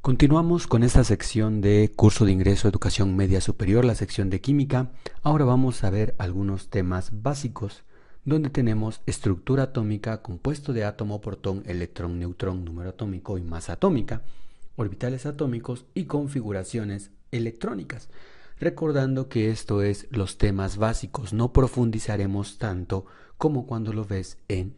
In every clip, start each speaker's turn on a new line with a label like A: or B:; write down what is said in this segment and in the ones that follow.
A: Continuamos con esta sección de curso de ingreso a educación media superior, la sección de química. Ahora vamos a ver algunos temas básicos, donde tenemos estructura atómica, compuesto de átomo, protón, electrón, neutrón, número atómico y masa atómica, orbitales atómicos y configuraciones electrónicas. Recordando que esto es los temas básicos, no profundizaremos tanto como cuando lo ves en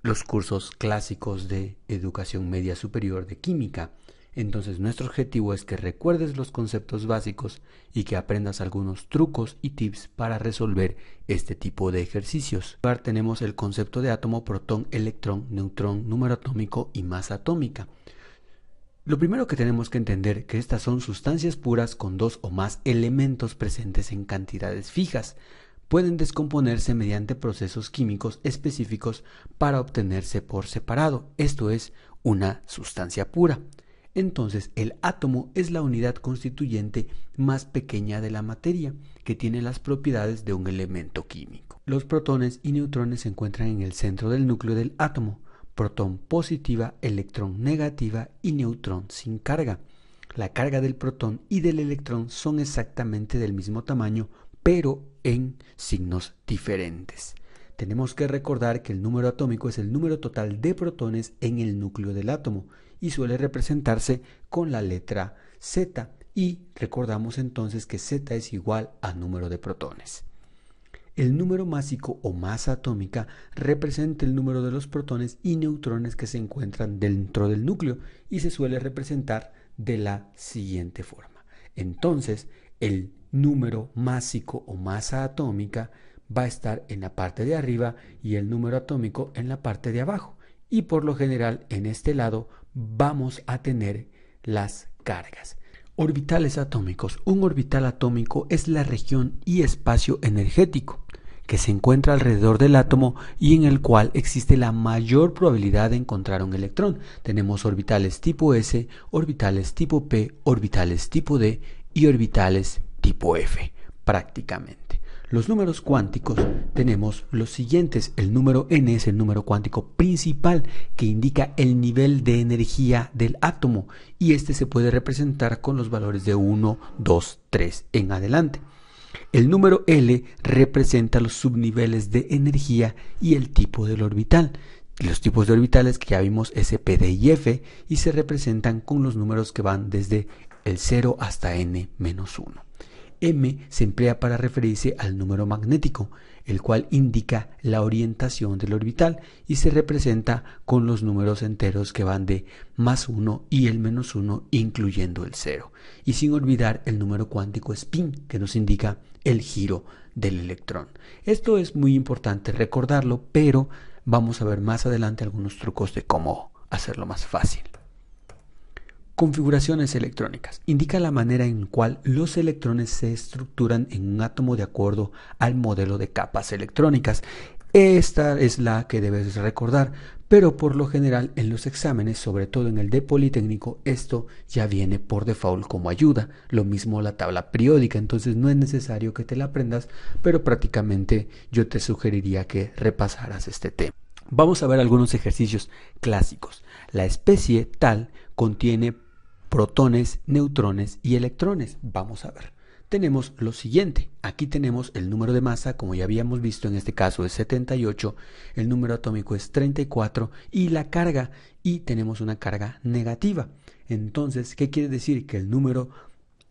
A: los cursos clásicos de educación media superior de química. Entonces nuestro objetivo es que recuerdes los conceptos básicos y que aprendas algunos trucos y tips para resolver este tipo de ejercicios. Ahora tenemos el concepto de átomo, protón, electrón, neutrón, número atómico y masa atómica. Lo primero que tenemos que entender es que estas son sustancias puras con dos o más elementos presentes en cantidades fijas. Pueden descomponerse mediante procesos químicos específicos para obtenerse por separado. Esto es una sustancia pura. Entonces, el átomo es la unidad constituyente más pequeña de la materia, que tiene las propiedades de un elemento químico. Los protones y neutrones se encuentran en el centro del núcleo del átomo. Protón positiva, electrón negativa y neutrón sin carga. La carga del protón y del electrón son exactamente del mismo tamaño, pero en signos diferentes. Tenemos que recordar que el número atómico es el número total de protones en el núcleo del átomo y suele representarse con la letra Z, y recordamos entonces que Z es igual a número de protones. El número másico o masa atómica representa el número de los protones y neutrones que se encuentran dentro del núcleo y se suele representar de la siguiente forma. Entonces, el número másico o masa atómica va a estar en la parte de arriba y el número atómico en la parte de abajo. Y por lo general en este lado vamos a tener las cargas. Orbitales atómicos. Un orbital atómico es la región y espacio energético que se encuentra alrededor del átomo y en el cual existe la mayor probabilidad de encontrar un electrón. Tenemos orbitales tipo S, orbitales tipo P, orbitales tipo D y orbitales tipo F, prácticamente. Los números cuánticos tenemos los siguientes. El número n es el número cuántico principal que indica el nivel de energía del átomo y este se puede representar con los valores de 1, 2, 3 en adelante. El número L representa los subniveles de energía y el tipo del orbital. Los tipos de orbitales que ya vimos S, P, D y F y se representan con los números que van desde el 0 hasta n-1. M se emplea para referirse al número magnético, el cual indica la orientación del orbital y se representa con los números enteros que van de +1 y el -1 incluyendo el 0. Y sin olvidar el número cuántico spin, que nos indica el giro del electrón. Esto es muy importante recordarlo, pero vamos a ver más adelante algunos trucos de cómo hacerlo más fácil. Configuraciones electrónicas. Indica la manera en la cual los electrones se estructuran en un átomo de acuerdo al modelo de capas electrónicas. Esta es la que debes recordar, pero por lo general en los exámenes, sobre todo en el de Politécnico, esto ya viene por default como ayuda. Lo mismo la tabla periódica, entonces no es necesario que te la aprendas, pero prácticamente yo te sugeriría que repasaras este tema. Vamos a ver algunos ejercicios clásicos. La especie tal contiene protones, neutrones y electrones. Vamos a ver. Tenemos lo siguiente. Aquí tenemos el número de masa, como ya habíamos visto, en este caso es 78, el número atómico es 34 y la carga, y tenemos una carga negativa. Entonces, ¿qué quiere decir? Que el número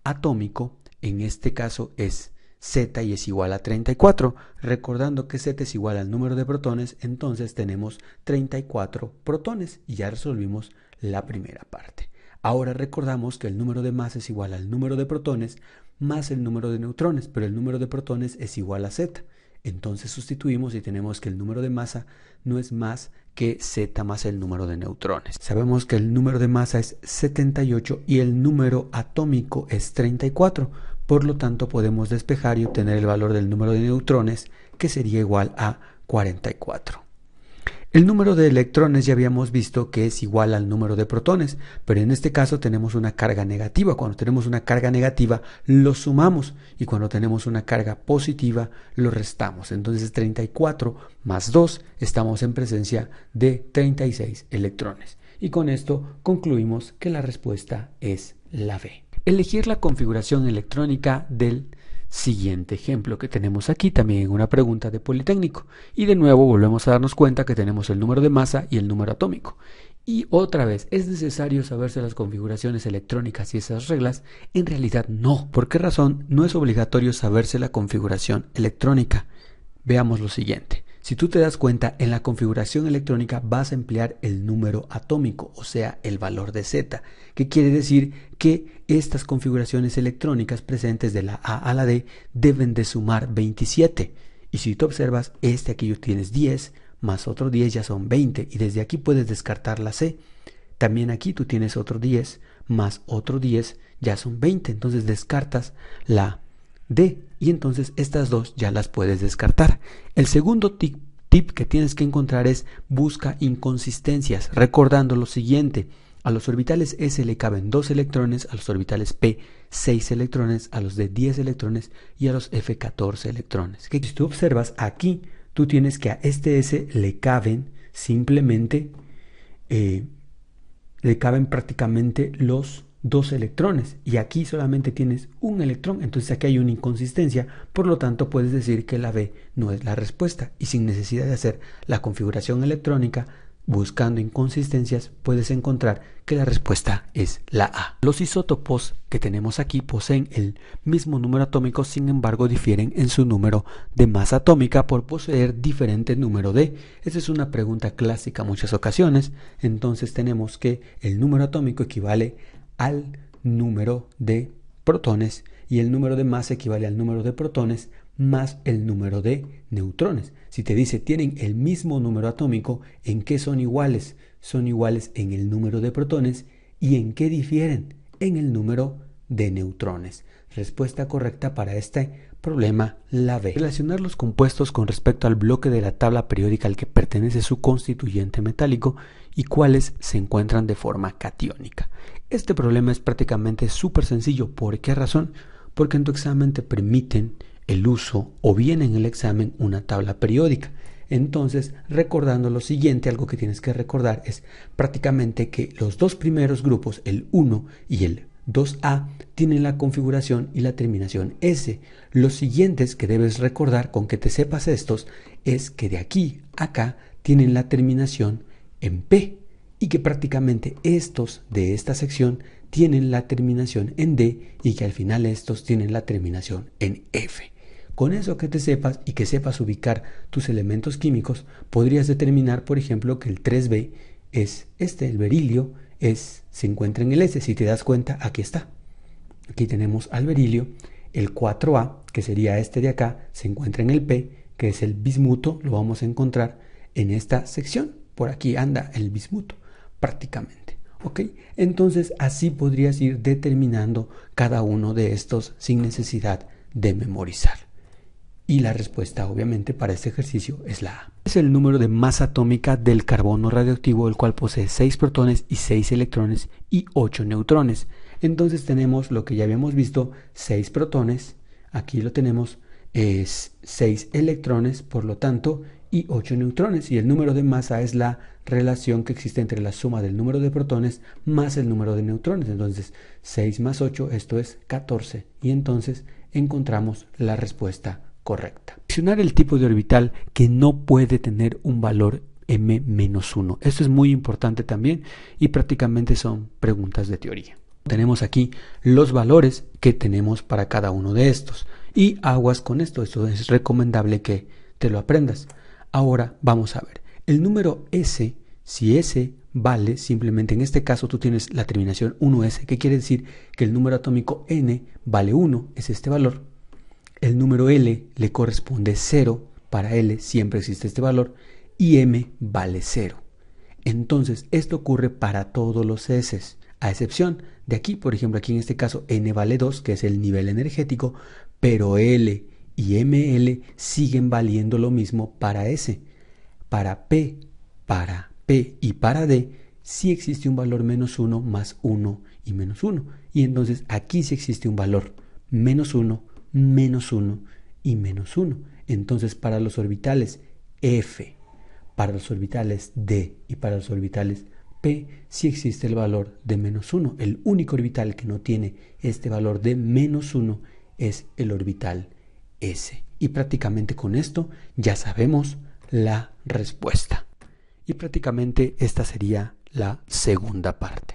A: atómico en este caso es Z y es igual a 34. Recordando que Z es igual al número de protones, entonces tenemos 34 protones y ya resolvimos la primera parte. Ahora recordamos que el número de masa es igual al número de protones más el número de neutrones, pero el número de protones es igual a Z. Entonces sustituimos y tenemos que el número de masa no es más que Z más el número de neutrones. Sabemos que el número de masa es 78 y el número atómico es 34. Por lo tanto, podemos despejar y obtener el valor del número de neutrones, que sería igual a 44. El número de electrones ya habíamos visto que es igual al número de protones, pero en este caso tenemos una carga negativa. Cuando tenemos una carga negativa lo sumamos y cuando tenemos una carga positiva lo restamos. Entonces 34 más 2 estamos en presencia de 36 electrones. Y con esto concluimos que la respuesta es la B. Elegir la configuración electrónica del siguiente ejemplo que tenemos aquí, también en una pregunta de Politécnico. Y de nuevo volvemos a darnos cuenta que tenemos el número de masa y el número atómico. Y otra vez, ¿es necesario saberse las configuraciones electrónicas y esas reglas? En realidad no. ¿Por qué razón no es obligatorio saberse la configuración electrónica? Veamos lo siguiente. Si tú te das cuenta, en la configuración electrónica vas a emplear el número atómico, o sea, el valor de Z, que quiere decir que estas configuraciones electrónicas presentes de la A a la D deben de sumar 27. Y si tú observas, aquí tú tienes 10, más otro 10 ya son 20, y desde aquí puedes descartar la C. También aquí tú tienes otro 10, más otro 10, ya son 20, entonces descartas la D, y entonces estas dos ya las puedes descartar. El segundo tip que tienes que encontrar es busca inconsistencias, recordando lo siguiente: a los orbitales S le caben 2 electrones, a los orbitales P 6 electrones, a los D 10 electrones y a los F 14 electrones. Si tú observas aquí, tú tienes que a este S le caben simplemente, le caben prácticamente los 2 electrones, y aquí solamente tienes un electrón, entonces aquí hay una inconsistencia, por lo tanto puedes decir que la B no es la respuesta, y sin necesidad de hacer la configuración electrónica, buscando inconsistencias, puedes encontrar que la respuesta es la A. Los isótopos que tenemos aquí poseen el mismo número atómico, sin embargo difieren en su número de masa atómica por poseer diferente número de. Esa es una pregunta clásica en muchas ocasiones. Entonces tenemos que el número atómico equivale al número de protones y el número de masa equivale al número de protones más el número de neutrones. Si te dice tienen el mismo número atómico, ¿en qué son iguales? Son iguales en el número de protones. ¿Y en qué difieren? En el número de neutrones. Respuesta correcta para este problema, la B. Relacionar los compuestos con respecto al bloque de la tabla periódica al que pertenece su constituyente metálico y cuáles se encuentran de forma catiónica. Este problema es prácticamente súper sencillo. ¿Por qué razón? Porque en tu examen te permiten el uso, o bien en el examen, una tabla periódica. Entonces, recordando lo siguiente, algo que tienes que recordar es prácticamente que los dos primeros grupos, el 1 y el 2A, tienen la configuración y la terminación S. Los siguientes que debes recordar, con que te sepas estos, es que de aquí a acá tienen la terminación en P, y que prácticamente estos de esta sección tienen la terminación en D, y que al final estos tienen la terminación en F. Con eso que te sepas y que sepas ubicar tus elementos químicos, podrías determinar, por ejemplo, que el 3B es el berilio, se encuentra en el S. Si te das cuenta, aquí está. Aquí tenemos al berilio. El 4A, que sería este de acá, se encuentra en el P, que es el bismuto. Lo vamos a encontrar en esta sección. Por aquí anda el bismuto, prácticamente. ¿Ok? Entonces, así podrías ir determinando cada uno de estos sin necesidad de memorizar. Y la respuesta, obviamente, para este ejercicio es la A. Es el número de masa atómica del carbono radioactivo, el cual posee 6 protones y 6 electrones y 8 neutrones. Entonces tenemos lo que ya habíamos visto: 6 protones, aquí lo tenemos, es 6 electrones, por lo tanto, y 8 neutrones. Y el número de masa es la relación que existe entre la suma del número de protones más el número de neutrones. Entonces, 6 más 8, esto es 14. Y entonces encontramos la respuesta correcta. Seleccionar el tipo de orbital que no puede tener un valor m-1. Esto es muy importante también y prácticamente son preguntas de teoría. Tenemos aquí los valores que tenemos para cada uno de estos. Y aguas con esto es recomendable que te lo aprendas. Ahora vamos a ver. El número S, si S vale, simplemente en este caso tú tienes la terminación 1S, que quiere decir que el número atómico N vale 1, es este valor. El número L le corresponde 0, para L siempre existe este valor, y M vale 0. Entonces, esto ocurre para todos los S, a excepción de aquí, por ejemplo, aquí en este caso N vale 2, que es el nivel energético, pero L y ML siguen valiendo lo mismo para S. Para P y para D, sí existe un valor -1, +1 y -1. Y entonces aquí sí existe un valor -1, -1 y -1. Entonces, para los orbitales F, para los orbitales D y para los orbitales P si existe el valor de -1. El único orbital que no tiene este valor de -1 es el orbital S. Y prácticamente con esto ya sabemos la respuesta. Y prácticamente esta sería la segunda parte.